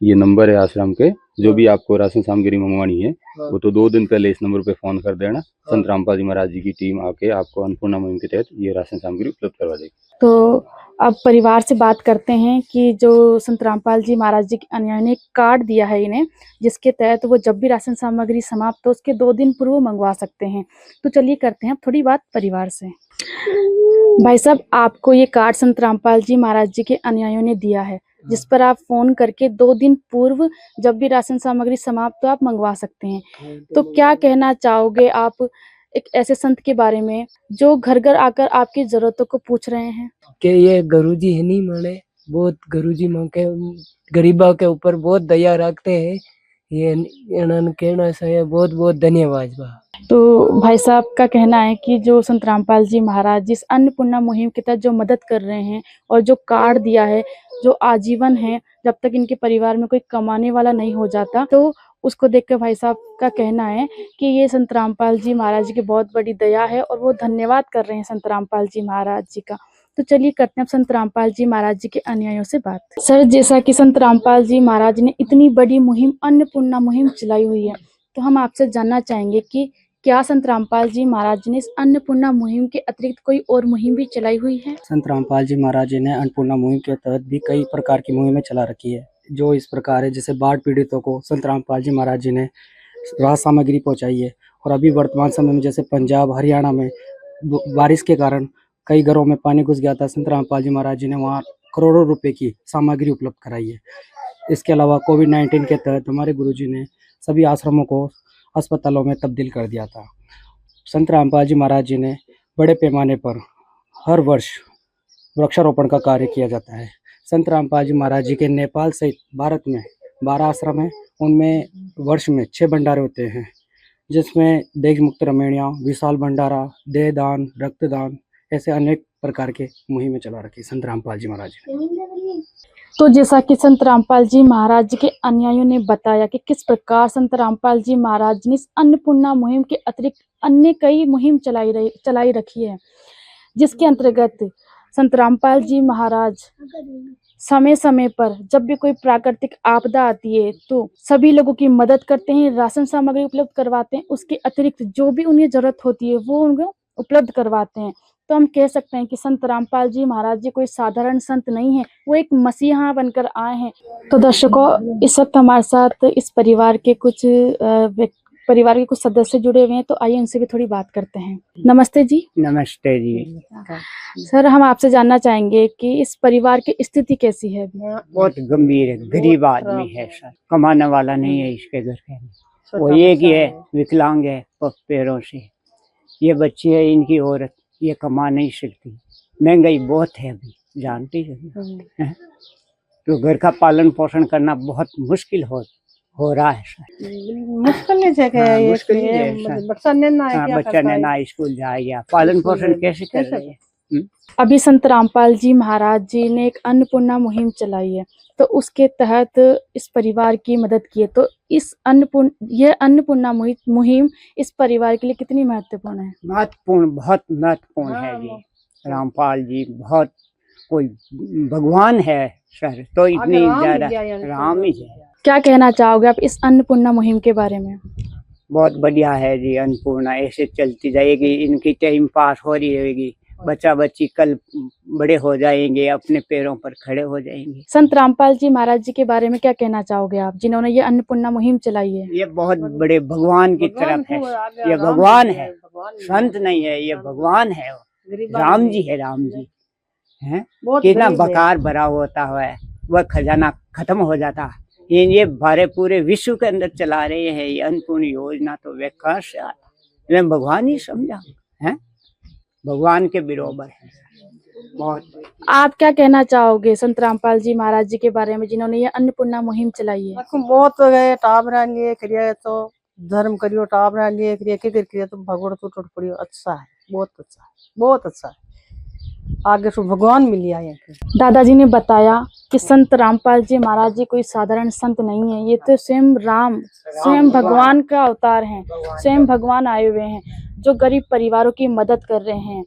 Speaker 6: ये नंबर है आश्रम के। जो भी आपको राशन सामग्री मंगवानी है वो तो 2 दिन पहले इस नंबर पे फोन कर देना। संत रामपाल जी महाराज जी की टीम आके आपको अन्नपूर्णा मुहिम के तहत ये राशन सामग्री उपलब्ध करवा देगी।
Speaker 2: तो अब परिवार से बात करते हैं कि जो संत रामपाल जी महाराज जी के अनुयायी ने एक कार्ड दिया है इन्हें, जिसके तहत वो जब भी राशन सामग्री समाप्त हो उसके 2 दिन पूर्व मंगवा सकते हैं। तो चलिए करते हैं अब थोड़ी बात परिवार से। भाई साहब, आपको ये कार्ड संत रामपाल जी महाराज जी के अनुयायियों ने दिया है, जिस पर आप फोन करके 2 दिन पूर्व जब भी राशन सामग्री समाप्त हो आप मंगवा सकते हैं। तो क्या कहना चाहोगे आप एक ऐसे संत के बारे में जो घर घर आकर आपकी जरूरतों को पूछ रहे हैं?
Speaker 3: कि ये गुरुजी है नहीं माने, बहुत गुरुजी मां के गरीबा के ऊपर बहुत दया रखते हैं। ये इन्होंने कहना चाहिए बहुत बहुत धन्यवाद बा।
Speaker 2: तो भाई साहब का कहना है कि जो संत रामपाल जी महाराज जिस अन्नपूर्णा मुहिम के तहत जो मदद कर रहे हैं और जो कार्ड दिया है जो आजीवन है, जब तक इनके परिवार में कोई कमाने वाला नहीं हो जाता, तो उसको देखकर भाई साहब का कहना है कि ये संत रामपाल जी महाराज जी की बहुत बड़ी दया है और वो धन्यवाद कर रहे हैं संत रामपाल जी महाराज जी का। तो चलिए करते हैं अब संत रामपाल जी महाराज जी के अनुयायियों से बात। सर, जैसा कि संत रामपाल जी महाराज ने इतनी बड़ी मुहिम अन्नपूर्णा मुहिम चलाई हुई है, तो हम आपसे जानना चाहेंगे कि क्या संत रामपाल जी महाराज ने इस अन्नपूर्णा मुहिम के अतिरिक्त कोई और मुहिम भी चलाई हुई है?
Speaker 8: संत रामपाल जी महाराज जी ने अन्नपूर्णा मुहिम के तहत भी कई प्रकार की मुहिमें चला रखी है, जो इस प्रकार है। जैसे बाढ़ पीड़ितों को संत रामपाल जी महाराज जी ने राहत सामग्री पहुंचाई है। और अभी वर्तमान समय में जैसे पंजाब हरियाणा में बारिश के कारण कई घरों में पानी घुस गया था, संत रामपाल जी महाराज जी ने वहाँ करोड़ों रुपए की सामग्री उपलब्ध कराई है। इसके अलावा कोविड-19 के तहत हमारे गुरुजी ने सभी आश्रमों को अस्पतालों में तब्दील कर दिया था। संत रामपाल जी महाराज जी ने बड़े पैमाने पर हर वर्ष वृक्षारोपण का कार्य किया जाता है। संत रामपाल जी महाराज जी के नेपाल सहित भारत में 12 आश्रम हैं। उनमें वर्ष में 6 भंडारे होते हैं, जिसमें देश मुक्त रमणिया, विशाल भंडारा, देहदान, रक्तदान, ऐसे अनेक प्रकार के मुहिमें चला रखी संत रामपाल जी महाराज ने।
Speaker 2: तो जैसा कि संत रामपाल जी महाराज जी के अनुयायियों ने बताया कि किस प्रकार संत रामपाल जी महाराज ने इस अन्नपूर्णा मुहिम के अतिरिक्त अन्य कई मुहिम चलाई रखी है, जिसके अंतर्गत संत रामपाल जी महाराज समय समय पर जब भी कोई प्राकृतिक आपदा आती है तो सभी लोगों की मदद करते हैं, राशन सामग्री उपलब्ध करवाते हैं। उसके अतिरिक्त जो भी उन्हें जरूरत होती है वो उनको उपलब्ध करवाते हैं। तो हम कह सकते हैं कि संत रामपाल जी महाराज जी कोई साधारण संत नहीं है, वो एक मसीहा बनकर आए हैं। तो दर्शकों, इस वक्त हमारे साथ इस परिवार के कुछ सदस्य जुड़े हुए हैं, तो आइए उनसे भी थोड़ी बात करते हैं। नमस्ते जी।
Speaker 8: नमस्ते जी।
Speaker 2: सर, हम आपसे जानना चाहेंगे कि इस परिवार की स्थिति कैसी है?
Speaker 8: बहुत गंभीर है, गरीब आदमी है सर, कमाने वाला नहीं है इसके घर के। वो एक ही है, विकलांग है पैरों से। ये बच्ची है इनकी औरत, ये कमा नहीं सकती। महंगाई बहुत है अभी, जानती है। तो घर का पालन पोषण करना बहुत मुश्किल हो रहा है सर। मुश्किल है। बच्चा ने ना स्कूल जाएगा, पालन पोषण कैसे कर रहे हैं?
Speaker 2: अभी संत रामपाल जी महाराज जी ने एक अन्नपूर्णा मुहिम चलाई है, तो उसके तहत इस परिवार की मदद की है। तो इस अन्नपूर्णा मुहिम इस परिवार के लिए कितनी महत्वपूर्ण है?
Speaker 8: महत्वपूर्ण, बहुत महत्वपूर्ण है जी। रामपाल जी बहुत कोई भगवान है सर, तो इतनी ज्यादा राम ही है।
Speaker 2: क्या कहना चाहोगे आप इस अन्नपूर्णा मुहिम के बारे में?
Speaker 8: बहुत बढ़िया है जी। अन्नपूर्णा ऐसे चलती जाएगी, इनकी टाइम पास हो रही रहेगी। बच्चा बच्ची कल बड़े हो जाएंगे, अपने पैरों पर खड़े हो जाएंगे।
Speaker 2: संत रामपाल जी महाराज जी के बारे में क्या कहना चाहोगे आप, जिन्होंने ये अन्नपूर्णा मुहिम चलाई है?
Speaker 8: ये बहुत बड़े भगवान की तरफ है। ये भगवान है, संत नहीं है, ये भगवान है। राम जी है, राम जी है। कितना बकार भरा होता है, वह खजाना खत्म हो जाता। ये बारे पूरे विश्व के अंदर चला रहे हैं ये अन्नपूर्णा योजना, तो वे कहाँ से आता? भगवान ही समझा है, भगवान के बराबर है। बहुत।
Speaker 2: आप क्या कहना चाहोगे संत रामपाल जी महाराज जी के बारे में, जिन्होंने ये अन्नपूर्णा मुहिम चलाई है?
Speaker 9: बहुत गए टाबरा लिए करिए तो धर्म करियो, टाबरा लिए करिए के करिए तो भगवान तो टूट पड़ियो। अच्छा है, बहुत अच्छा है, बहुत अच्छा है। आगे सो भगवान मिल आए।
Speaker 2: दादाजी ने बताया कि संत रामपाल जी महाराज जी कोई साधारण संत नहीं है, ये तो स्वयं राम, स्वयं भगवान का अवतार हैं, स्वयं भगवान आए हुए हैं जो गरीब परिवारों की मदद कर रहे हैं।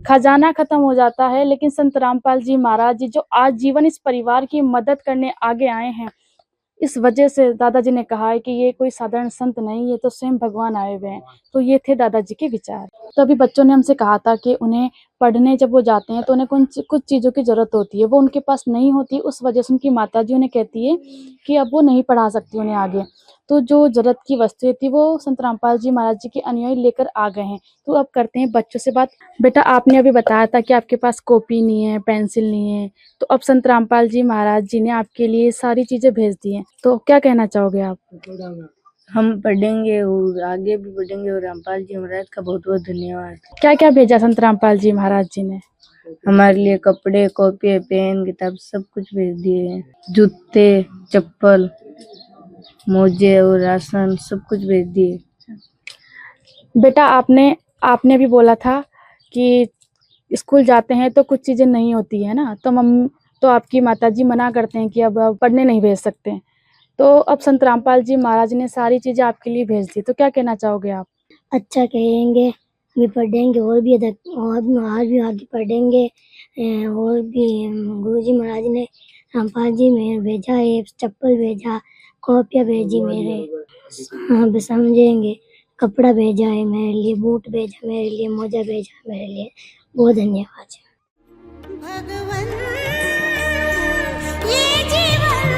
Speaker 2: खजाना खत्म हो जाता है लेकिन संत रामपाल जी महाराज जी जो आज जीवन इस परिवार की मदद करने आगे आए हैं, इस वजह से दादाजी ने कहा है कि ये कोई साधारण संत नहीं, ये तो स्वयं भगवान आए हुए हैं। तो ये थे दादाजी के विचार। तो अभी बच्चों ने हमसे कहा था कि उन्हें पढ़ने जब वो जाते हैं तो उन्हें कुछ चीज़ों की ज़रूरत होती है, वो उनके पास नहीं होती, उस वजह से उनकी माताजी उन्हें कहती है कि अब वो नहीं पढ़ा सकती उन्हें आगे। तो जो ज़रूरत की वस्तुएं थी वो संत रामपाल जी महाराज जी के अनुयायी लेकर आ गए हैं। तो अब करते हैं बच्चों से बात। बेटा, आपने अभी बताया था कि आपके पास कॉपी नहीं है, पेंसिल नहीं है, तो अब संत रामपाल जी महाराज जी ने आपके लिए सारी चीज़ें भेज दी हैं, तो क्या कहना चाहोगे आप?
Speaker 5: हम पढ़ेंगे और आगे भी पढ़ेंगे, और रामपाल जी महाराज का बहुत बहुत धन्यवाद।
Speaker 2: क्या क्या भेजा संत रामपाल जी महाराज जी ने?
Speaker 5: हमारे लिए कपड़े, कॉपी, पेन, किताब सब कुछ भेज दिए हैं। जूते, चप्पल, मोजे और राशन सब कुछ भेज दिए।
Speaker 2: बेटा, आपने भी बोला था कि स्कूल जाते हैं तो कुछ चीज़ें नहीं होती है ना, तो आपकी माताजी मना करते हैं कि अब पढ़ने नहीं भेज सकते। तो अब संत रामपाल जी महाराज ने सारी चीज़ें आपके लिए भेज दी, तो क्या कहना चाहोगे आप?
Speaker 5: अच्छा कहेंगे, भी पढ़ेंगे और भी आगे पढ़ेंगे। और भी गुरुजी महाराज ने रामपाल जी में भेजा है, चप्पल भेजा, कॉपियाँ भेजी मेरे, हाँ समझेंगे, कपड़ा भेजा है मेरे लिए, बूट भेजा मेरे लिए, मोजा भेजा मेरे लिए। बहुत धन्यवाद।
Speaker 10: भगवन ये जीवन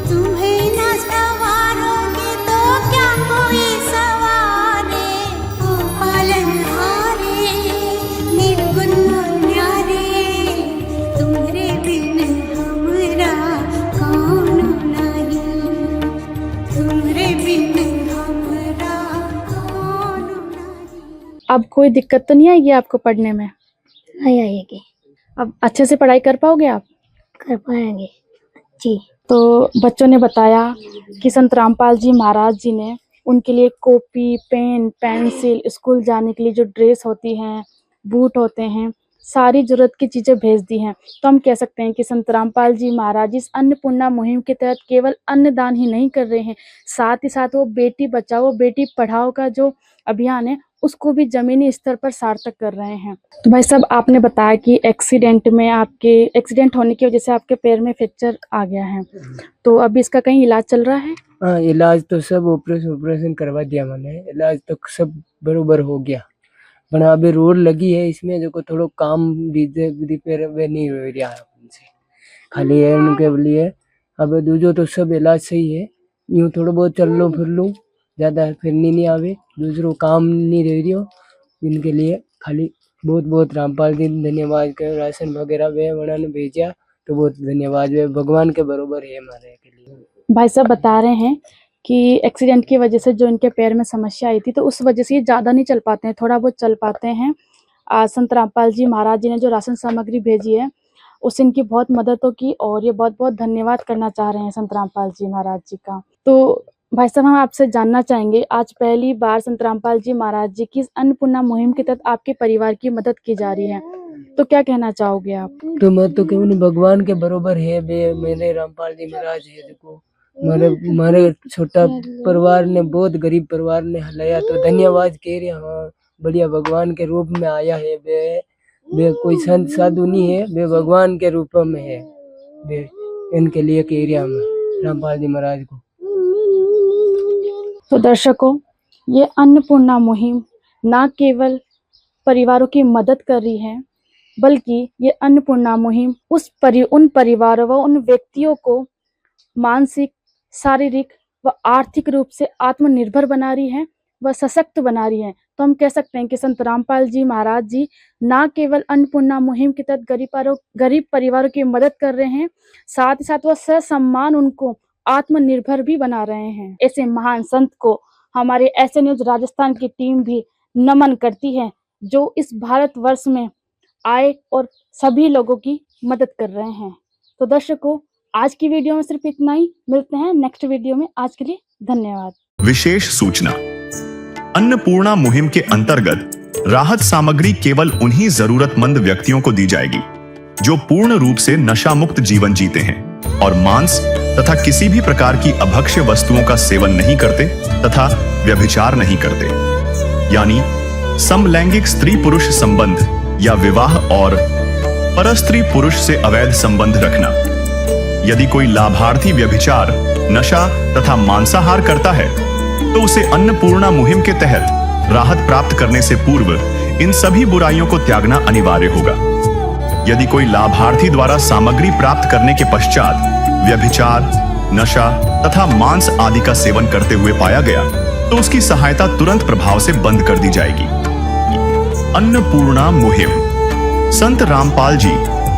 Speaker 10: तुम्हें न सवारोगे तो क्या कोई सवारे, ओ पालनहारे निर्गुण न्यारे, तुम्हारे बिन हमरा कौन नहीं, तुम्हारे बिन हमरा कौन नहीं।
Speaker 2: अब कोई दिक्कत तो नहीं आएगी आपको पढ़ने में?
Speaker 5: नहीं आएगी।
Speaker 2: अब अच्छे से पढ़ाई कर पाओगे आप?
Speaker 5: कर पाएंगे जी।
Speaker 2: तो बच्चों ने बताया कि संत रामपाल जी महाराज जी ने उनके लिए कॉपी, पेन, पेंसिल, स्कूल जाने के लिए जो ड्रेस होती हैं, बूट होते हैं, सारी जरूरत की चीज़ें भेज दी हैं। तो हम कह सकते हैं कि संत रामपाल जी महाराज इस अन्नपूर्णा मुहिम के तहत केवल अन्नदान ही नहीं कर रहे हैं, साथ ही साथ वो बेटी बचाओ बेटी पढ़ाओ का जो अभियान है उसको भी जमीनी स्तर पर सार्थक कर रहे हैं। तो भाई साहब, आपने बताया कि एक्सीडेंट होने की वजह से आपके पैर में फ्रैक्चर आ गया है, तो अभी इसका कहीं इलाज चल रहा है?
Speaker 3: हाँ, इलाज तो सब ऑपरेशन करवा दिया मैंने, इलाज तो सब बरोबर हो गया। पर अभी रोड लगी है इसमें जो थोड़ा काम रिपेयर वे नहीं हो रहा है उनसे, खाली है उनके लिए। अब दूजो तो सब इलाज सही है, यूँ थोड़ा बहुत चल लो फिर लूँ, ज़्यादा फिरनी नहीं आवे, दूसरों काम नहीं रह रही हो, इनके लिए खाली बहुत बहुत रामपाल जी धन्यवाद के। राशन वगैरह वे उन्होंने भेजा तो बहुत धन्यवाद, वे भगवान के बरोबर है हमारे के लिए।
Speaker 2: भाई साहब बता रहे हैं कि एक्सीडेंट की वजह से जो इनके पैर में समस्या आई थी तो उस वजह से ये ज़्यादा नहीं चल पाते हैं, थोड़ा बहुत चल पाते हैं। आज संत रामपाल जी महाराज जी ने जो राशन सामग्री भेजी है उससे इनकी बहुत मदद होगी और ये बहुत बहुत धन्यवाद करना चाह रहे हैं संत रामपाल जी महाराज जी का। तो भाई साहब, हम आपसे जानना चाहेंगे, आज पहली बार संत रामपाल जी महाराज जी की अन्नपूर्णा मुहिम के तहत आपके परिवार की मदद की जा रही है, तो क्या कहना चाहोगे आप?
Speaker 3: तो मैं तो कहूँ भगवान के बरोबर है बे, मेरे रामपाल जी महाराज है। देखो मारे छोटा परिवार ने, बहुत गरीब परिवार ने हलाया तो धन्यवाद कह रहे। हाँ, बढ़िया भगवान के रूप में आया है बे कोई संत साधु नहीं है, बे भगवान के रूप में है बे, इनके लिए कह रहा मैं रामपाल जी महाराज को।
Speaker 2: तो दर्शकों, ये अन्नपूर्णा मुहिम न केवल परिवारों की मदद कर रही है, बल्कि ये अन्नपूर्णा मुहिम उन परिवारों व उन व्यक्तियों को मानसिक, शारीरिक व आर्थिक रूप से आत्मनिर्भर बना रही है व सशक्त बना रही है। तो हम कह सकते हैं कि संत रामपाल जी महाराज जी न केवल अन्नपूर्णा मुहिम के तहत गरीब परिवारों की मदद कर रहे हैं, साथ ही साथ वह ससम्मान उनको आत्मनिर्भर भी बना रहे हैं। ऐसे महान संत को हमारे ऐसे न्यूज राजस्थान की टीम भी नमन करती है, जो इस भारतवर्ष में आए और सभी लोगों की मदद कर रहे हैं। तो दर्शकों, आज की वीडियो में सिर्फ इतना ही, मिलते हैं नेक्स्ट वीडियो में। आज के लिए धन्यवाद।
Speaker 1: विशेष सूचना, अन्नपूर्णा मुहिम के अंतर्गत राहत सामग्री केवल उन्हीं जरूरतमंद व्यक्तियों को दी जाएगी जो पूर्ण रूप से नशा मुक्त जीवन जीते हैं और मांस तथा किसी भी प्रकार की अभक्ष्य वस्तुओं का सेवन नहीं करते तथा व्यभिचार नहीं करते, यानी समलैंगिक स्त्री पुरुष संबंध या विवाह और परस्त्री पुरुष से अवैध संबंध रखना। यदि कोई लाभार्थी व्यभिचार, नशा तथा मांसाहार करता है तो उसे अन्नपूर्णा मुहिम के तहत राहत प्राप्त करने से पूर्व इन सभी बुराइयों को त्यागना अनिवार्य होगा। यदि कोई लाभार्थी द्वारा सामग्री प्राप्त करने के पश्चात व्यभिचार, नशा तथा मांस आदि का सेवन करते हुए पाया गया तो उसकी सहायता तुरंत प्रभाव से बंद कर दी जाएगी। अन्नपूर्णा मुहिम। संत रामपाल जी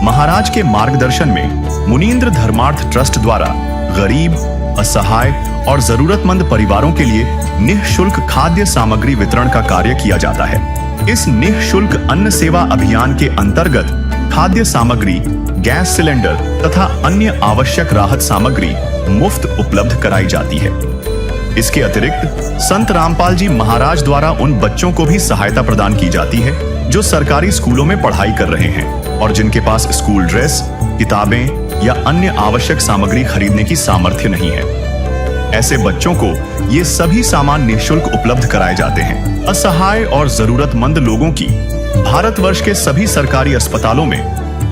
Speaker 1: महाराज के मार्गदर्शन में मुनींद्र धर्मार्थ ट्रस्ट द्वारा गरीब, असहाय और जरूरतमंद परिवारों के लिए निःशुल्क खाद्य सामग्री वितरण का कार्य किया जाता है। इस निःशुल्क अन्न सेवा अभियान के अंतर्गत खाद्य सामग्री, गैस सिलेंडर तथा अन्य आवश्यक राहत सामग्री मुफ्त उपलब्ध कराई जाती है। इसके अतिरिक्त संत रामपाल जी महाराज द्वारा उन बच्चों को भी सहायता प्रदान की जाती है जो सरकारी स्कूलों में पढ़ाई कर रहे हैं और जिनके पास स्कूल ड्रेस, किताबें या अन्य आवश्यक सामग्री खरीदने की सामर्थ्य नहीं है। ऐसे बच्चों को ये सभी सामान निःशुल्क उपलब्ध कराए जाते हैं। असहाय और जरूरतमंद लोगों की भारतवर्ष के सभी सरकारी अस्पतालों में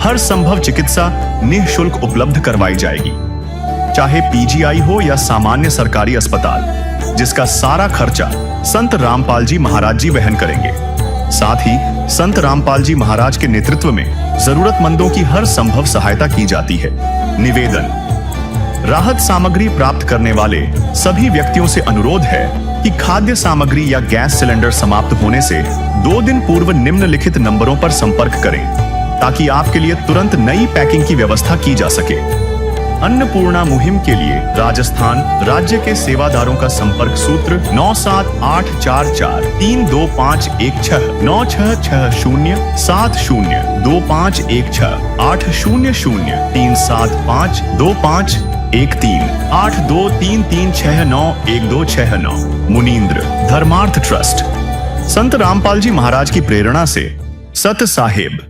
Speaker 1: हर संभव चिकित्सा निःशुल्क उपलब्ध करवाई जाएगी, चाहे पीजीआई हो या सामान्य सरकारी अस्पताल, जिसका सारा खर्चा संत रामपाल जी महाराज जी वहन करेंगे। साथ ही संत रामपाल जी महाराज के नेतृत्व में जरूरतमंदों की हर संभव सहायता की जाती है। निवेदन। राहत सामग्री प्राप्त करने वाले सभी व्यक्तियों से अनुरोध है कि खाद्य सामग्री या गैस सिलेंडर समाप्त होने से 2 दिन पूर्व निम्नलिखित नंबरों पर संपर्क करें ताकि आपके लिए तुरंत नई पैकिंग की व्यवस्था की जा सके। अन्नपूर्णा मुहिम के लिए राजस्थान राज्य के सेवादारों का संपर्क सूत्र 9784432516 9660702516 80037525213 8233691269। मुनींद्र धर्मार्थ ट्रस्ट। संत रामपाल जी महाराज की प्रेरणा से सत साहिब।